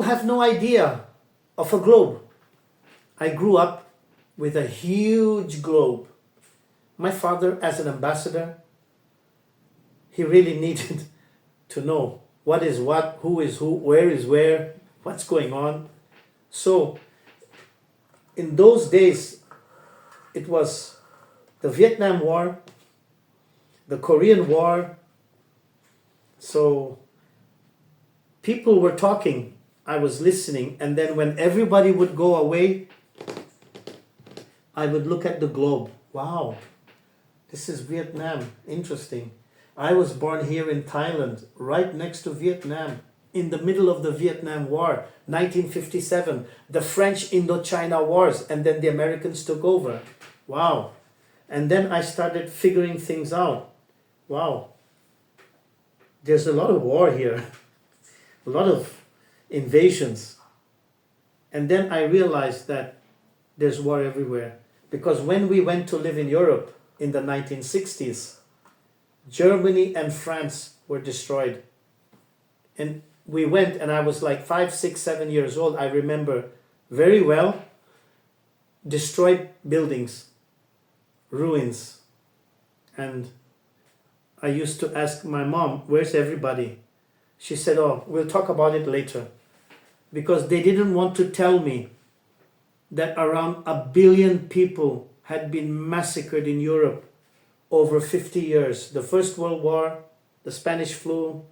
have no idea of a globe. I grew up with a huge globe. My father, as an ambassador, he really needed to know what is what, who is who, where is where, what's going on. So in those days, it was the Vietnam War, the Korean War. So people were talking, I was listening, and then when everybody would go away, I would look at the globe. Wow, this is Vietnam, interesting. I was born here in Thailand, right next to Vietnam, in the middle of the Vietnam War, 1957, the French Indochina Wars, and then the Americans took over. Wow. And then I started figuring things out. Wow. There's a lot of war here, a lot of invasions. And then I realized that there's war everywhere. Because when we went to live in Europe in the 1960s, Germany and France were destroyed. And we went, and I was like 5, 6, 7 years old. I remember very well. Destroyed buildings, ruins. And I used to ask my mom, where's everybody? She said, oh, we'll talk about it later. Because they didn't want to tell me that around 1 billion people had been massacred in Europe over 50 years. The First World War, the Spanish flu,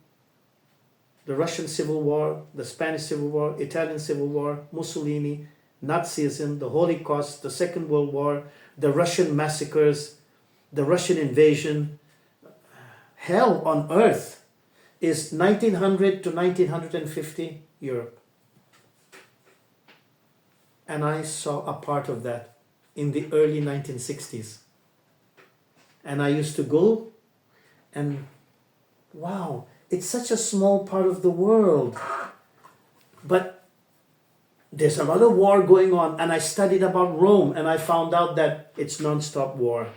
the Russian Civil War, the Spanish Civil War, Italian Civil War, Mussolini, Nazism, the Holocaust, the Second World War, the Russian massacres, the Russian invasion. Hell on earth is 1900 to 1950 Europe. And I saw a part of that in the early 1960s. And I used to go and, wow, it's such a small part of the world. But there's a lot of war going on. And I studied about Rome, and I found out that it's non-stop war.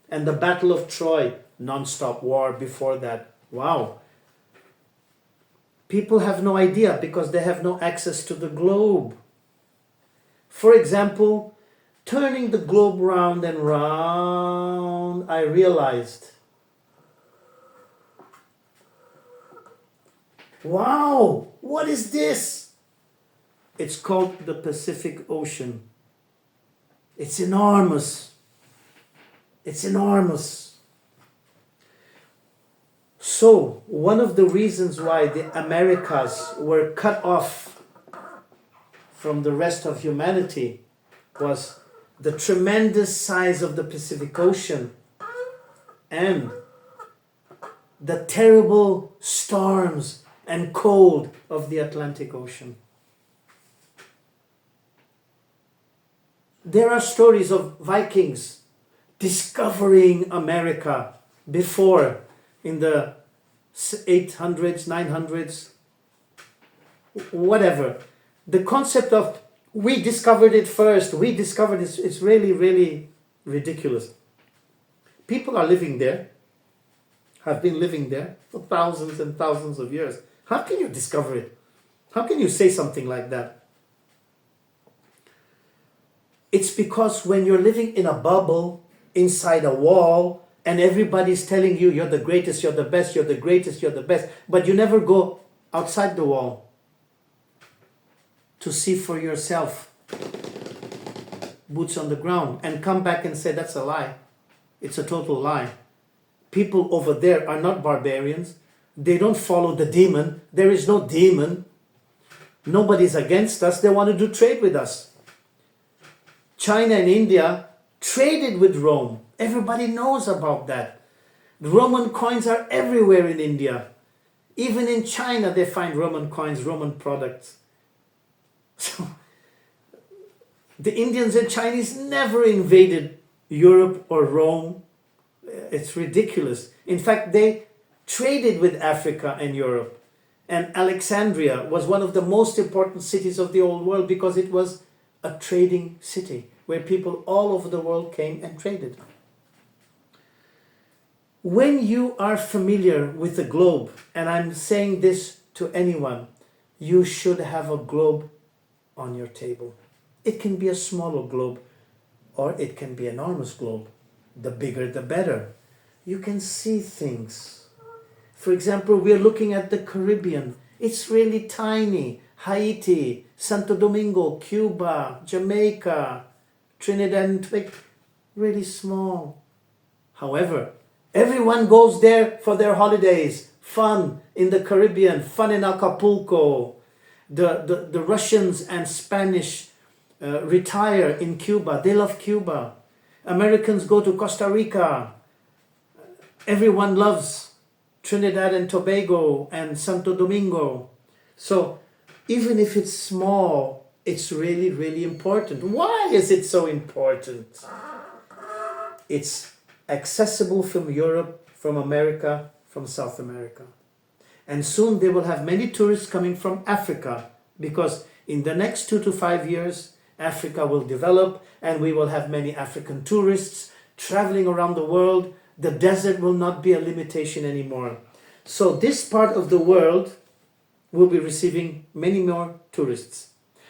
And the Battle of Troy, non-stop war before that. Wow. People have no idea because they have no access to the globe. For example, turning the globe round and round, I realized, wow, what is this? It's called the Pacific Ocean. It's enormous. It's enormous. So, one of the reasons why the Americas were cut off from the rest of humanity was the tremendous size of the Pacific Ocean and the terrible storms and cold of the Atlantic Ocean. There are stories of Vikings discovering America before, in the 800s, 900s, whatever. The concept of we discovered it first, we discovered it, it's really, really ridiculous. People are living there, have been living there for thousands and thousands of years. How can you discover it? How can you say something like that? It's because when you're living in a bubble, inside a wall, and everybody's telling you you're the greatest, you're the best, you're the greatest, you're the best, but you never go outside the wall to see for yourself, boots on the ground, and come back and say that's a lie. It's a total lie. People over there are not barbarians. They don't follow the demon. There is no demon. Nobody's against us. They want to do trade with us. China and India traded with Rome. Everybody knows about that. The Roman coins are everywhere in India. Even in China they find Roman coins, Roman products. So, the Indians and Chinese never invaded Europe or Rome. It's ridiculous. In fact, they traded with Africa and Europe. And Alexandria was one of the most important cities of the old world because it was a trading city where people all over the world came and traded. When you are familiar with the globe, and I'm saying this to anyone, you should have a globe on your table. It can be a smaller globe or it can be an enormous globe. The bigger the better. You can see things. For example, we're looking at the Caribbean. It's really tiny. Haiti, Santo Domingo, Cuba, Jamaica, Trinidad and Tobago, really small. However, everyone goes there for their holidays, fun in the Caribbean, fun in Acapulco. The Russians and Spanish retire in Cuba. They love Cuba. Americans go to Costa Rica. Everyone loves Trinidad and Tobago and Santo Domingo. So even if it's small, it's really, really important. Why is it so important? It's accessible from Europe, from America, from South America. And soon they will have many tourists coming from Africa, because in the next 2 to 5 years, Africa will develop and we will have many African tourists traveling around the world. The desert will not be a limitation anymore. So this part of the world will be receiving many more tourists.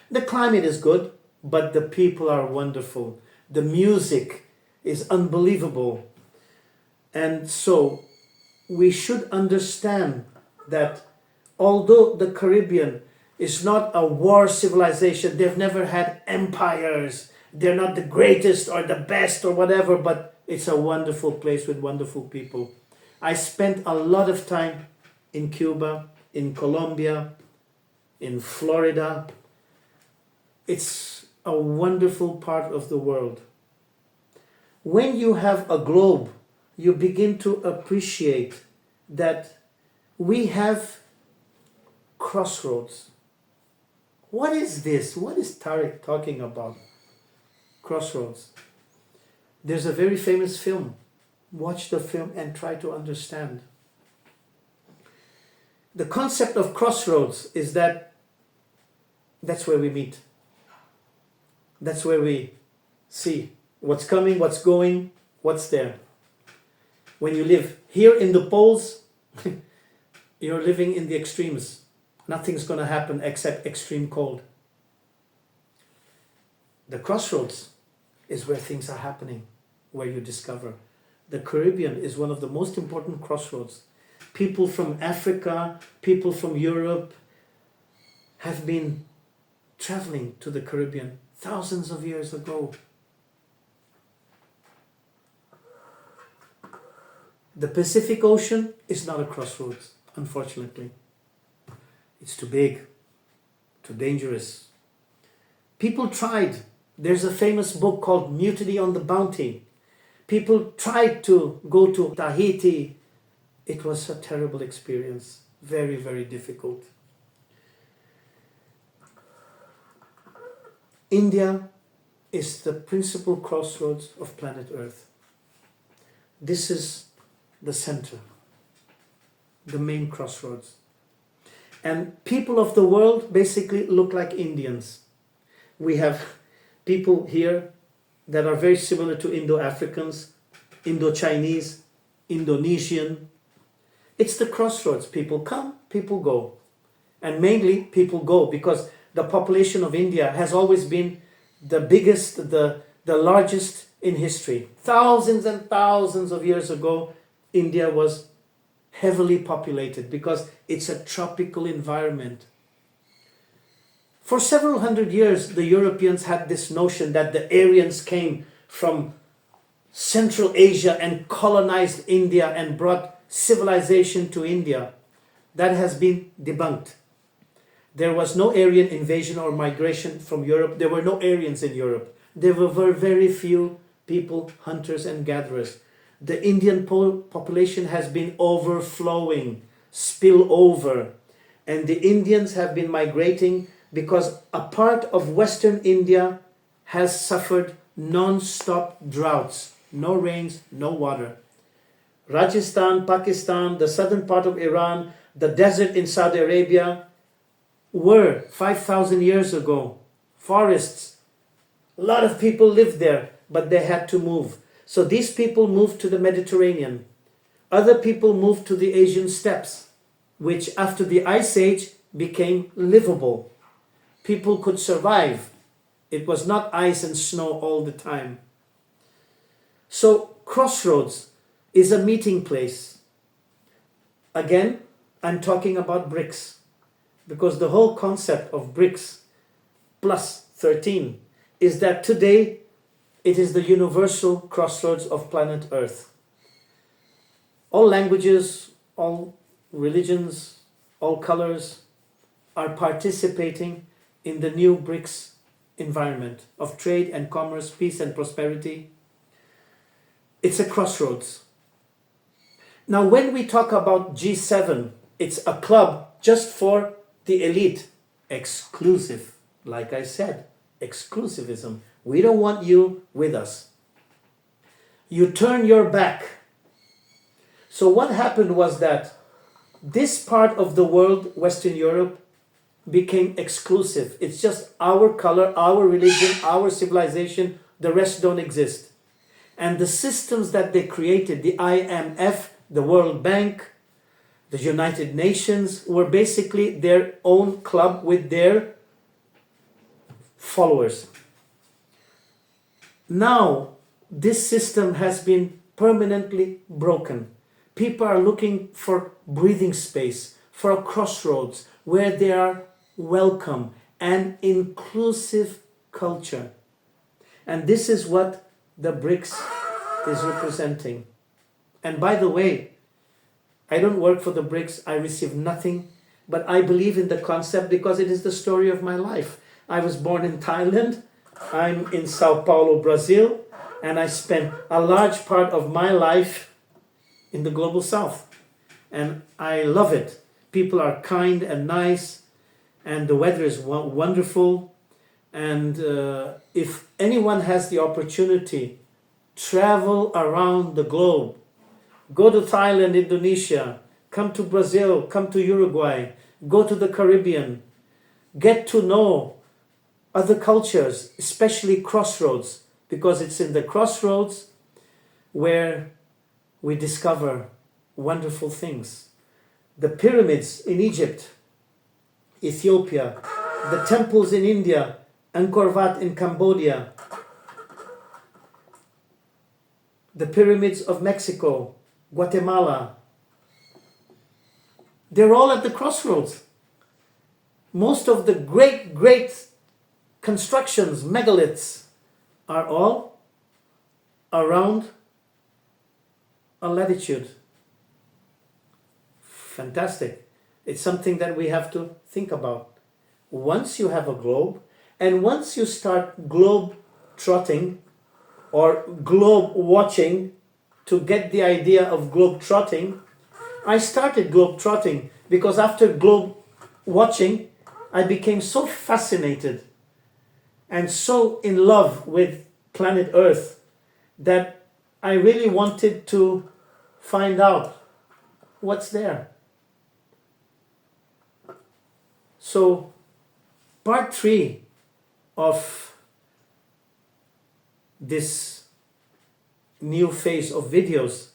The climate is good, but the people are wonderful. The music is unbelievable. And so we should understand that although the Caribbean is not a war civilization, they've never had empires, they're not the greatest or the best or whatever, but it's a wonderful place with wonderful people. I spent a lot of time in Cuba, in Colombia, in Florida. It's a wonderful part of the world. When you have a globe, you begin to appreciate that we have crossroads. What is this? What is TARIQ talking about? Crossroads. There's a very famous film. Watch the film and try to understand. The concept of crossroads is that that's where we meet. That's where we see what's coming, what's going, what's there. When you live here in the poles, you're living in the extremes. Nothing's going to happen except extreme cold. The crossroads is where things are happening, where you discover. The Caribbean is one of the most important crossroads. People from Africa, people from Europe have been traveling to the Caribbean thousands of years ago. The Pacific Ocean is not a crossroads, unfortunately. It's too big, too dangerous. People tried. There's a famous book called Mutiny on the Bounty. People tried to go to Tahiti. It was a terrible experience. Very, very difficult. India is the principal crossroads of planet Earth. This is the center, the main crossroads. And people of the world basically look like Indians. We have people here that are very similar to Indo-Africans, Indo-Chinese, Indonesian. It's the crossroads. People come, people go. And mainly people go because the population of India has always been the biggest, the largest in history. Thousands and thousands of years ago, India was heavily populated because it's a tropical environment. For several hundred years, the Europeans had this notion that the Aryans came from Central Asia and colonized India and brought civilization to India. That has been debunked. There was no Aryan invasion or migration from Europe. There were no Aryans in Europe. There were very few people, hunters and gatherers. The Indian population has been overflowing, spill over. And the Indians have been migrating because a part of Western India has suffered non-stop droughts. No rains, no water. Rajasthan, Pakistan, the southern part of Iran, the desert in Saudi Arabia were 5,000 years ago forests. A lot of people lived there, but they had to move. So these people moved to the Mediterranean. Other people moved to the Asian steppes, which after the Ice Age became livable. People could survive. It was not ice and snow all the time. So Crossroads is a meeting place. Again, I'm talking about BRICS, because the whole concept of BRICS plus 13 is that today it is the universal crossroads of planet Earth. All languages, all religions, all colors are participating in the new BRICS environment of trade and commerce, peace and prosperity. It's a crossroads. Now, when we talk about G7, it's a club just for the elite. Exclusive. Like I said, exclusivism. We don't want you with us. You turn your back. So what happened was that this part of the world, Western Europe, became exclusive. It's just our color, our religion, our civilization. The rest don't exist. And the systems that they created, the IMF, the World Bank, the United Nations, were basically their own club with their followers. Now, this system has been permanently broken. People are looking for breathing space, for a crossroads where they are welcome, an inclusive culture. And this is what the BRICS is representing. And by the way, I don't work for the BRICS, I receive nothing, but I believe in the concept because it is the story of my life. I was born in Thailand, I'm in Sao Paulo, Brazil, and I spent a large part of my life in the global south. And I love it. People are kind and nice, and the weather is wonderful. And if anyone has the opportunity, travel around the globe. Go to Thailand, Indonesia, come to Brazil, come to Uruguay, go to the Caribbean. Get to know other cultures, especially Crossroads, because it's in the crossroads where we discover wonderful things. The pyramids in Egypt, Ethiopia, the temples in India, Angkor Wat in Cambodia, the pyramids of Mexico, Guatemala. They're all at the crossroads. Most of the great constructions, megaliths, are all around a latitude. Fantastic. It's something that we have to think about. Once you have a globe, and once you start globe trotting or globe watching, to get the idea of globe trotting, I started globe trotting because after globe watching, I became so fascinated and so in love with planet Earth that I really wanted to find out what's there. So, part 3 of this new phase of videos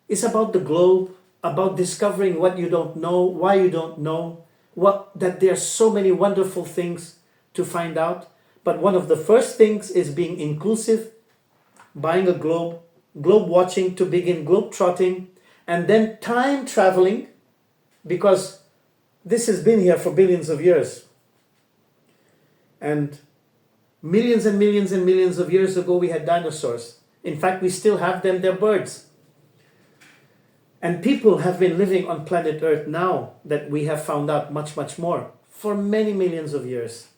is about the globe, about discovering what you don't know, why you don't know, that there are so many wonderful things to find out. But one of the first things is being inclusive, buying a globe, globe watching to begin globe trotting, and then time traveling, because this has been here for billions of years. And millions and millions and millions of years ago we had dinosaurs. In fact, we still have them, they're birds. And people have been living on planet Earth now that we have found out much, much more for many millions of years.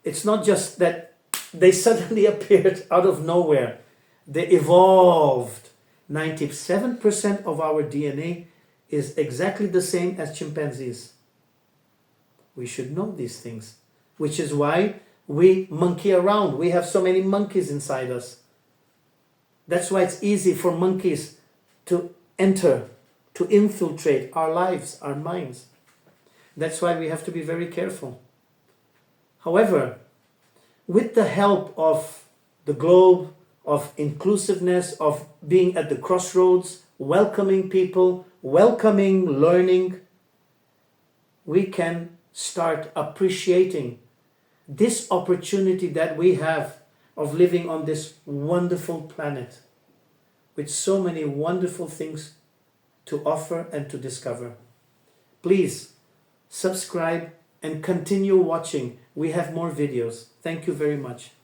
It's not just that they suddenly appeared out of nowhere. They evolved. 97% of our DNA is exactly the same as chimpanzees. We should know these things, which is why we monkey around. We have so many monkeys inside us. That's why it's easy for monkeys to enter, to infiltrate our lives, our minds. That's why we have to be very careful. However, with the help of the globe, of inclusiveness, of being at the crossroads, welcoming people, welcoming learning, we can start appreciating this opportunity that we have of living on this wonderful planet with so many wonderful things to offer and to discover. Please subscribe and continue watching. We have more videos. Thank you very much.